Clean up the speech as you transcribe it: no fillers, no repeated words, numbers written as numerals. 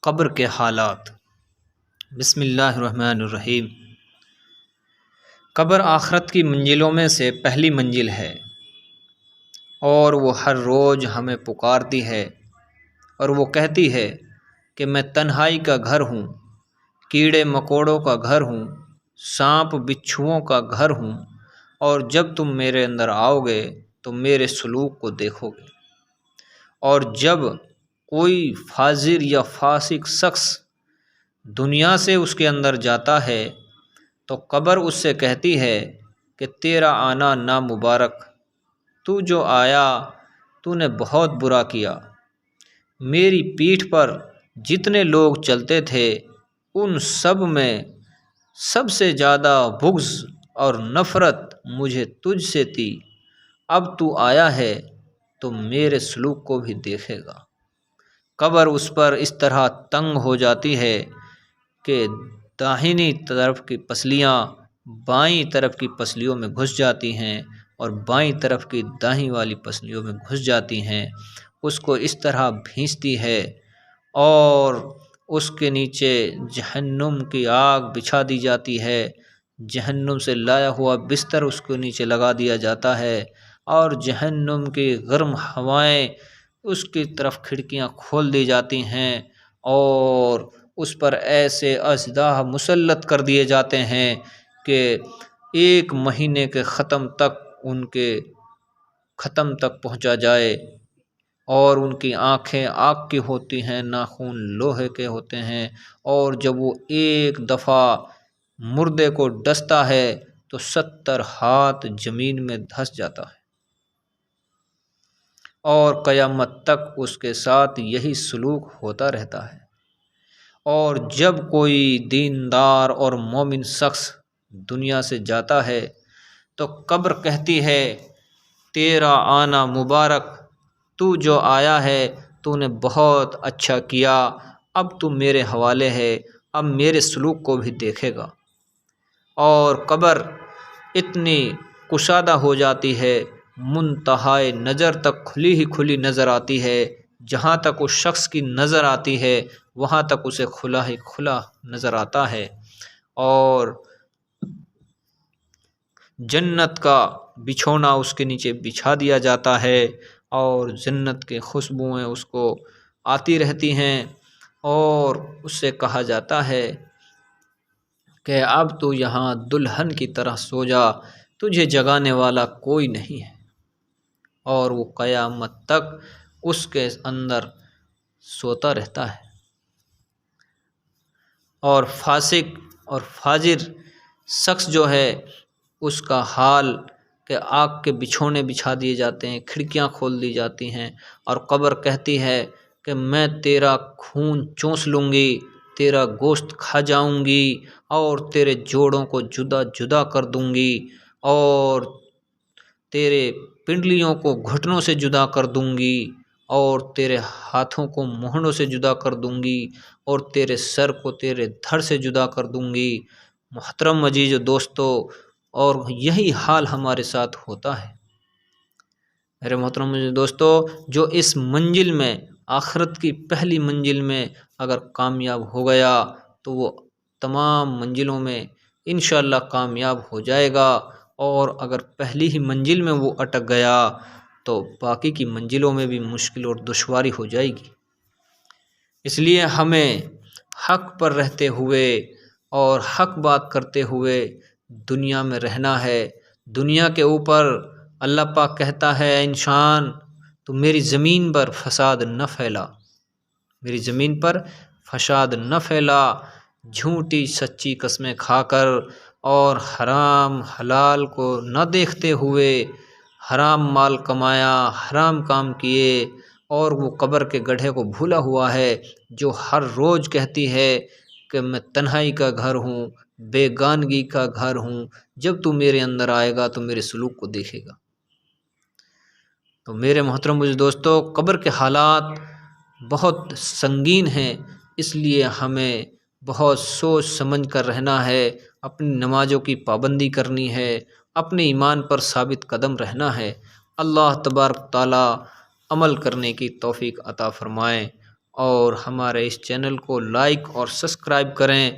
قبر کے حالات۔ بسم اللہ الرحمن الرحیم۔ قبر آخرت کی منزلوں میں سے پہلی منزل ہے اور وہ ہر روز ہمیں پکارتی ہے اور وہ کہتی ہے کہ میں تنہائی کا گھر ہوں، کیڑے مکوڑوں کا گھر ہوں، سانپ بچھوؤں کا گھر ہوں، اور جب تم میرے اندر آؤ گے تو میرے سلوک کو دیکھو گے۔ اور جب کوئی فاجر یا فاسق شخص دنیا سے اس کے اندر جاتا ہے تو قبر اس سے کہتی ہے کہ تیرا آنا نامبارک، تو جو آیا تو نے بہت برا کیا۔ میری پیٹھ پر جتنے لوگ چلتے تھے ان سب میں سب سے زیادہ بغض اور نفرت مجھے تجھ سے تھی، اب تو آیا ہے تو میرے سلوک کو بھی دیکھے گا۔ قبر اس پر اس طرح تنگ ہو جاتی ہے کہ داہنی طرف کی پسلیاں بائیں طرف کی پسلیوں میں گھس جاتی ہیں اور بائیں طرف کی دائیں والی پسلیوں میں گھس جاتی ہیں، اس کو اس طرح بھینچتی ہے اور اس کے نیچے جہنم کی آگ بچھا دی جاتی ہے۔ جہنم سے لایا ہوا بستر اس کو نیچے لگا دیا جاتا ہے اور جہنم کی گرم ہوائیں اس کی طرف کھڑکیاں کھول دی جاتی ہیں اور اس پر ایسے اژدہا مسلط کر دیے جاتے ہیں کہ 1 مہینے کے ختم تک پہنچا جائے، اور ان کی آنکھیں آگ کی ہوتی ہیں، ناخن لوہے کے ہوتے ہیں، اور جب وہ ایک دفعہ مردے کو ڈستا ہے تو 70 ہاتھ زمین میں دھس جاتا ہے، اور قیامت تک اس کے ساتھ یہی سلوک ہوتا رہتا ہے۔ اور جب کوئی دیندار اور مومن شخص دنیا سے جاتا ہے تو قبر کہتی ہے تیرا آنا مبارک، تو جو آیا ہے تو نے بہت اچھا کیا، اب تو میرے حوالے ہے، اب میرے سلوک کو بھی دیکھے گا۔ اور قبر اتنی کشادہ ہو جاتی ہے، منتہائے نظر تک کھلی ہی کھلی نظر آتی ہے، جہاں تک اس شخص کی نظر آتی ہے وہاں تک اسے کھلا ہی کھلا نظر آتا ہے، اور جنت کا بچھونا اس کے نیچے بچھا دیا جاتا ہے اور جنت کے خوشبوئیں اس کو آتی رہتی ہیں، اور اس سے کہا جاتا ہے کہ اب تو یہاں دلہن کی طرح سو جا، تجھے جگانے والا کوئی نہیں ہے، اور وہ قیامت تک اس کے اندر سوتا رہتا ہے۔ اور فاسق اور فاجر شخص جو ہے اس کا حال کہ آگ کے بچھونے بچھا دیے جاتے ہیں، کھڑکیاں کھول دی جاتی ہیں، اور قبر کہتی ہے کہ میں تیرا خون چوس لوں گی، تیرا گوشت کھا جاؤں گی، اور تیرے جوڑوں کو جدا جدا کر دوں گی، اور تیرے پنڈلیوں کو گھٹنوں سے جدا کر دوں گی، اور تیرے ہاتھوں کو مہنوں سے جدا کر دوں گی، اور تیرے سر کو تیرے دھڑ سے جدا کر دوں گی۔ محترم عزیز و دوستو، اور یہی حال ہمارے ساتھ ہوتا ہے۔ میرے محترم عزیز و دوستو، جو اس منزل میں، آخرت کی پہلی منزل میں اگر کامیاب ہو گیا تو وہ تمام منزلوں میں انشاءاللہ کامیاب ہو جائے گا، اور اگر پہلی ہی منزل میں وہ اٹک گیا تو باقی کی منزلوں میں بھی مشکل اور دشواری ہو جائے گی۔ اس لیے ہمیں حق پر رہتے ہوئے اور حق بات کرتے ہوئے دنیا میں رہنا ہے۔ دنیا کے اوپر اللہ پاک کہتا ہے انسان تو میری زمین پر فساد نہ پھیلا، میری زمین پر فساد نہ پھیلا، جھوٹی سچی قسمیں کھا کر اور حرام حلال کو نہ دیکھتے ہوئے حرام مال کمایا، حرام کام کیے، اور وہ قبر کے گڑھے کو بھولا ہوا ہے جو ہر روز کہتی ہے کہ میں تنہائی کا گھر ہوں، بیگانگی کا گھر ہوں، جب تو میرے اندر آئے گا تو میرے سلوک کو دیکھے گا۔ تو میرے محترم عزیز دوستو، قبر کے حالات بہت سنگین ہیں، اس لیے ہمیں بہت سوچ سمجھ کر رہنا ہے، اپنی نمازوں کی پابندی کرنی ہے، اپنے ایمان پر ثابت قدم رہنا ہے۔ اللہ تبارک تعالی عمل کرنے کی توفیق عطا فرمائے، اور ہمارے اس چینل کو لائک اور سبسکرائب کریں۔